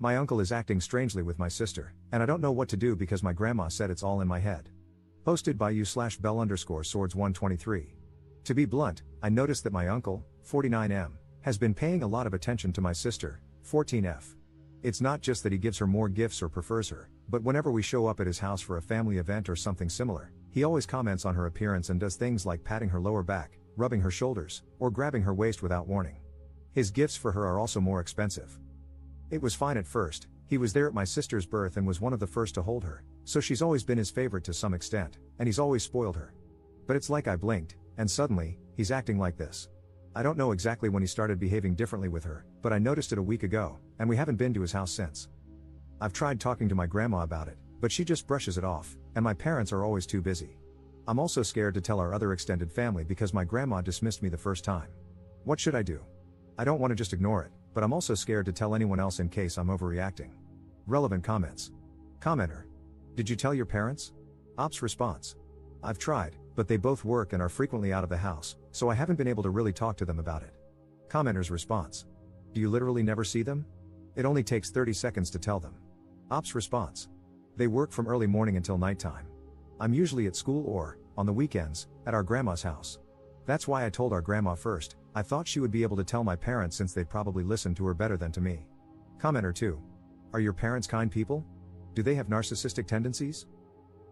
My uncle is acting strangely with my sister, and I don't know what to do because my grandma said it's all in my head. Posted by u/bell_swords123. To be blunt, I noticed that my uncle, 49M, has been paying a lot of attention to my sister, 14F. It's not just that he gives her more gifts or prefers her, but whenever we show up at his house for a family event or something similar, he always comments on her appearance and does things like patting her lower back, rubbing her shoulders, or grabbing her waist without warning. His gifts for her are also more expensive. It was fine at first, he was there at my sister's birth and was one of the first to hold her, so she's always been his favorite to some extent, and he's always spoiled her. But it's like I blinked, and suddenly, he's acting like this. I don't know exactly when he started behaving differently with her, but I noticed it a week ago, and we haven't been to his house since. I've tried talking to my grandma about it, but she just brushes it off, and my parents are always too busy. I'm also scared to tell our other extended family because my grandma dismissed me the first time. What should I do? I don't want to just ignore it, but I'm also scared to tell anyone else in case I'm overreacting. Relevant comments. Commenter. Did you tell your parents? Ops response. I've tried, but they both work and are frequently out of the house, so I haven't been able to really talk to them about it. Commenter's response. Do you literally never see them? It only takes 30 seconds to tell them. Ops response. They work from early morning until nighttime. I'm usually at school or, on the weekends, at our grandma's house. That's why I told our grandma first. I thought she would be able to tell my parents since they'd probably listen to her better than to me. Commenter 2. Are your parents kind people? Do they have narcissistic tendencies?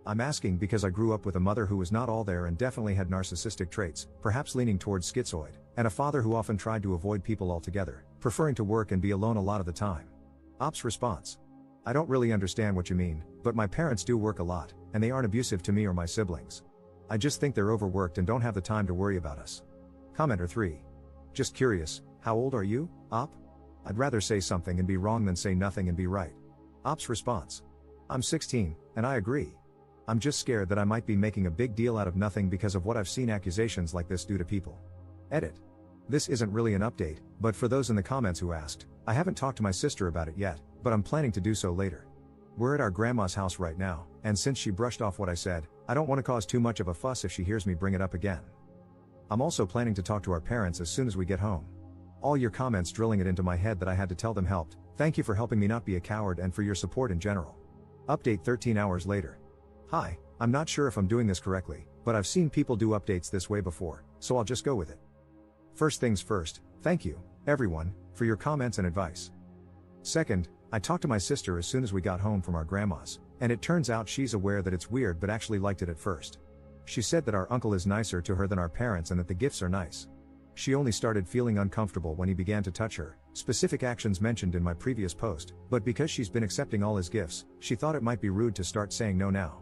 I'm asking because I grew up with a mother who was not all there and definitely had narcissistic traits, perhaps leaning towards schizoid, and a father who often tried to avoid people altogether, preferring to work and be alone a lot of the time. Ops response. I don't really understand what you mean, but my parents do work a lot, and they aren't abusive to me or my siblings. I just think they're overworked and don't have the time to worry about us. Commenter 3. Just curious, how old are you, Op? I'd rather say something and be wrong than say nothing and be right. Op's response. I'm 16, and I agree. I'm just scared that I might be making a big deal out of nothing because of what I've seen accusations like this do to people. Edit. This isn't really an update, but for those in the comments who asked, I haven't talked to my sister about it yet, but I'm planning to do so later. We're at our grandma's house right now, and since she brushed off what I said, I don't want to cause too much of a fuss if she hears me bring it up again. I'm also planning to talk to our parents as soon as we get home. All your comments drilling it into my head that I had to tell them helped. Thank you for helping me not be a coward and for your support in general. Update 13 hours later. Hi, I'm not sure if I'm doing this correctly, but I've seen people do updates this way before, so I'll just go with it. First things first, thank you, everyone, for your comments and advice. Second, I talked to my sister as soon as we got home from our grandma's, and it turns out she's aware that it's weird but actually liked it at first. She said that our uncle is nicer to her than our parents and that the gifts are nice. She only started feeling uncomfortable when he began to touch her, specific actions mentioned in my previous post, but because she's been accepting all his gifts, she thought it might be rude to start saying no now.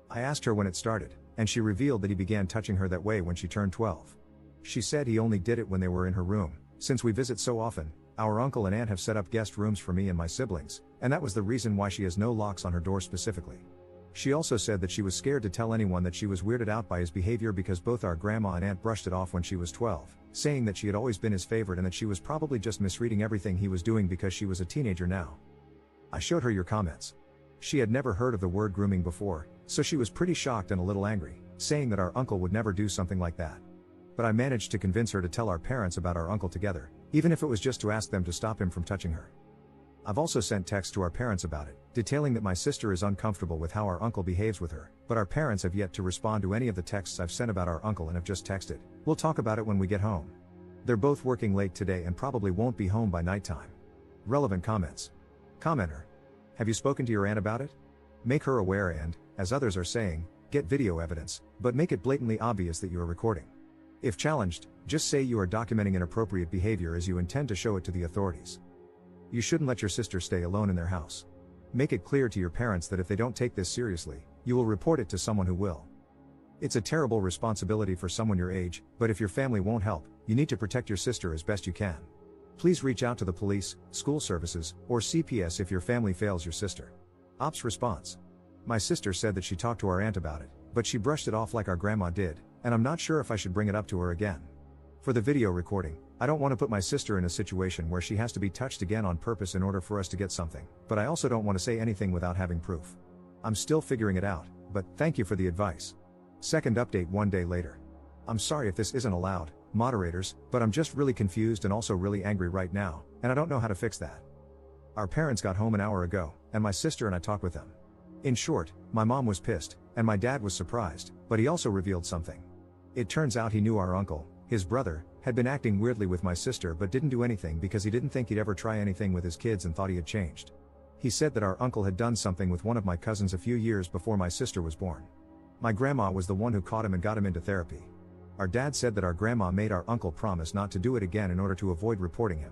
I asked her when it started, and she revealed that he began touching her that way when she turned 12. She said he only did it when they were in her room. Since we visit so often, our uncle and aunt have set up guest rooms for me and my siblings, and that was the reason why she has no locks on her door specifically. She also said that she was scared to tell anyone that she was weirded out by his behavior because both our grandma and aunt brushed it off when she was 12, saying that she had always been his favorite and that she was probably just misreading everything he was doing because she was a teenager now. I showed her your comments. She had never heard of the word grooming before, so she was pretty shocked and a little angry, saying that our uncle would never do something like that. But I managed to convince her to tell our parents about our uncle together, even if it was just to ask them to stop him from touching her. I've also sent texts to our parents about it, detailing that my sister is uncomfortable with how our uncle behaves with her, but our parents have yet to respond to any of the texts I've sent about our uncle and have just texted, "We'll talk about it when we get home." They're both working late today and probably won't be home by nighttime. Relevant comments. Commenter. Have you spoken to your aunt about it? Make her aware and, as others are saying, get video evidence, but make it blatantly obvious that you are recording. If challenged, just say you are documenting inappropriate behavior as you intend to show it to the authorities. You shouldn't let your sister stay alone in their house. Make it clear to your parents that if they don't take this seriously, you will report it to someone who will. It's a terrible responsibility for someone your age, but if your family won't help, you need to protect your sister as best you can. Please reach out to the police, school services, or CPS if your family fails your sister. Ops response. My sister said that she talked to our aunt about it, but she brushed it off like our grandma did, and I'm not sure if I should bring it up to her again. For the video recording, I don't want to put my sister in a situation where she has to be touched again on purpose in order for us to get something, but I also don't want to say anything without having proof. I'm still figuring it out, but thank you for the advice. Second update 1 day later. I'm sorry if this isn't allowed, moderators, but I'm just really confused and also really angry right now, and I don't know how to fix that. Our parents got home an hour ago, and my sister and I talked with them. In short, my mom was pissed, and my dad was surprised, but he also revealed something. It turns out he knew our uncle, his brother, had been acting weirdly with my sister but didn't do anything because he didn't think he'd ever try anything with his kids and thought he had changed. He said that our uncle had done something with one of my cousins a few years before my sister was born. My grandma was the one who caught him and got him into therapy. Our dad said that our grandma made our uncle promise not to do it again in order to avoid reporting him.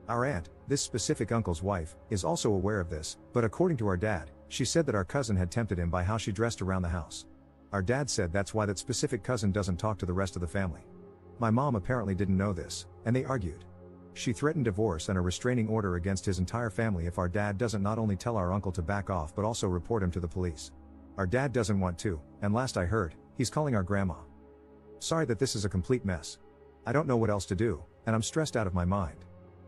Our aunt, this specific uncle's wife, is also aware of this, but according to our dad, she said that our cousin had tempted him by how she dressed around the house. Our dad said that's why that specific cousin doesn't talk to the rest of the family. My mom apparently didn't know this, and they argued. She threatened divorce and a restraining order against his entire family if our dad doesn't not only tell our uncle to back off but also report him to the police. Our dad doesn't want to, and last I heard, he's calling our grandma. Sorry that this is a complete mess. I don't know what else to do, and I'm stressed out of my mind.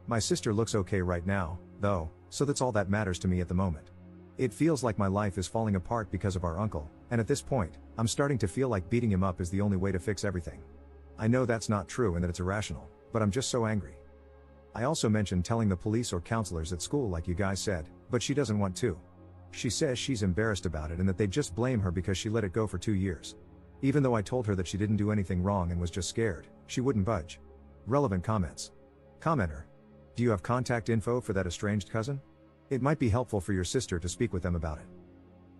My sister looks okay right now, though, so that's all that matters to me at the moment. It feels like my life is falling apart because of our uncle, and at this point, I'm starting to feel like beating him up is the only way to fix everything. I know that's not true and that it's irrational, but I'm just so angry. I also mentioned telling the police or counselors at school like you guys said, but she doesn't want to. She says she's embarrassed about it and that they just blame her because she let it go for 2 years. Even though I told her that she didn't do anything wrong and was just scared, she wouldn't budge. Relevant comments. Commenter. Do you have contact info for that estranged cousin? It might be helpful for your sister to speak with them about it.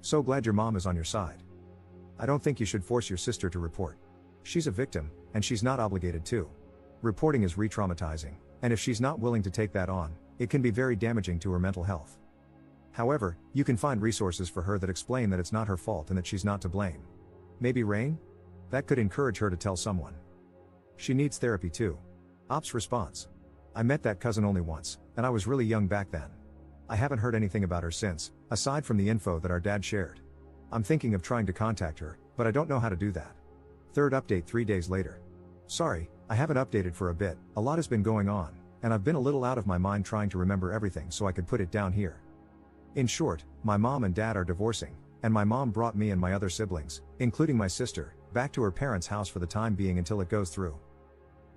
So glad your mom is on your side. I don't think you should force your sister to report. She's a victim, and she's not obligated to. Reporting is re-traumatizing, and if she's not willing to take that on, it can be very damaging to her mental health. However, you can find resources for her that explain that it's not her fault and that she's not to blame. Maybe Rain? That could encourage her to tell someone. She needs therapy too. Ops response. I met that cousin only once, and I was really young back then. I haven't heard anything about her since, aside from the info that our dad shared. I'm thinking of trying to contact her, but I don't know how to do that. Third update 3 days later. Sorry, I haven't updated for a bit, a lot has been going on, and I've been a little out of my mind trying to remember everything so I could put it down here. In short, my mom and dad are divorcing, and my mom brought me and my other siblings, including my sister, back to her parents' house for the time being until it goes through.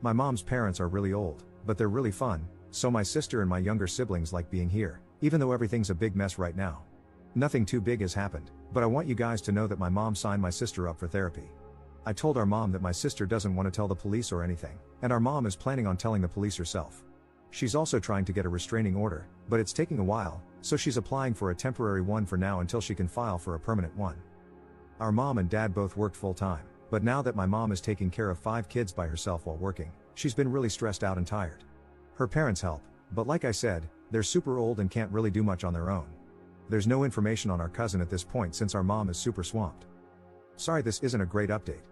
My mom's parents are really old, but they're really fun, so my sister and my younger siblings like being here, even though everything's a big mess right now. Nothing too big has happened, but I want you guys to know that my mom signed my sister up for therapy. I told our mom that my sister doesn't want to tell the police or anything, and our mom is planning on telling the police herself. She's also trying to get a restraining order, but it's taking a while, so she's applying for a temporary one for now until she can file for a permanent one. Our mom and dad both worked full time, but now that my mom is taking care of 5 kids by herself while working, she's been really stressed out and tired. Her parents help, but like I said, they're super old and can't really do much on their own. There's no information on our cousin at this point since our mom is super swamped. Sorry this isn't a great update.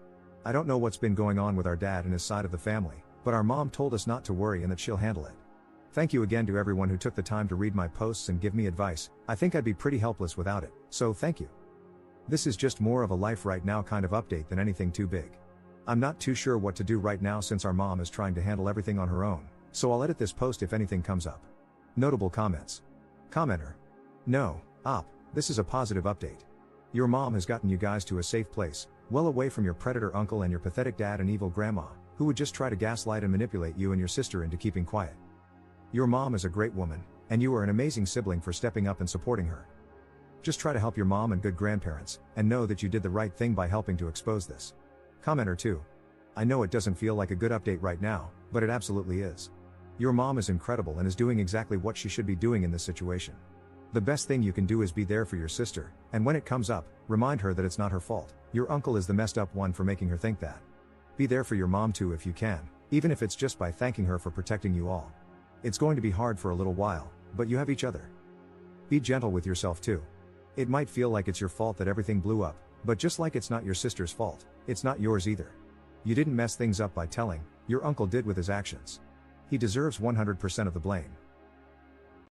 I don't know what's been going on with our dad and his side of the family, but our mom told us not to worry and that she'll handle it. Thank you again to everyone who took the time to read my posts and give me advice. I think I'd be pretty helpless without it, so thank you. This is just more of a life right now kind of update than anything too big. I'm not too sure what to do right now since our mom is trying to handle everything on her own, so I'll edit this post if anything comes up. Notable comments. Commenter. No, Op, this is a positive update. Your mom has gotten you guys to a safe place, well away from your predator uncle and your pathetic dad and evil grandma, who would just try to gaslight and manipulate you and your sister into keeping quiet. Your mom is a great woman, and you are an amazing sibling for stepping up and supporting her. Just try to help your mom and good grandparents, and know that you did the right thing by helping to expose this. Commenter 2. I know it doesn't feel like a good update right now, but it absolutely is. Your mom is incredible and is doing exactly what she should be doing in this situation. The best thing you can do is be there for your sister, and when it comes up, remind her that it's not her fault. Your uncle is the messed up one for making her think that. Be there for your mom too if you can, even if it's just by thanking her for protecting you all. It's going to be hard for a little while, but you have each other. Be gentle with yourself too. It might feel like it's your fault that everything blew up, but just like it's not your sister's fault, it's not yours either. You didn't mess things up by telling, your uncle did with his actions. He deserves 100% of the blame.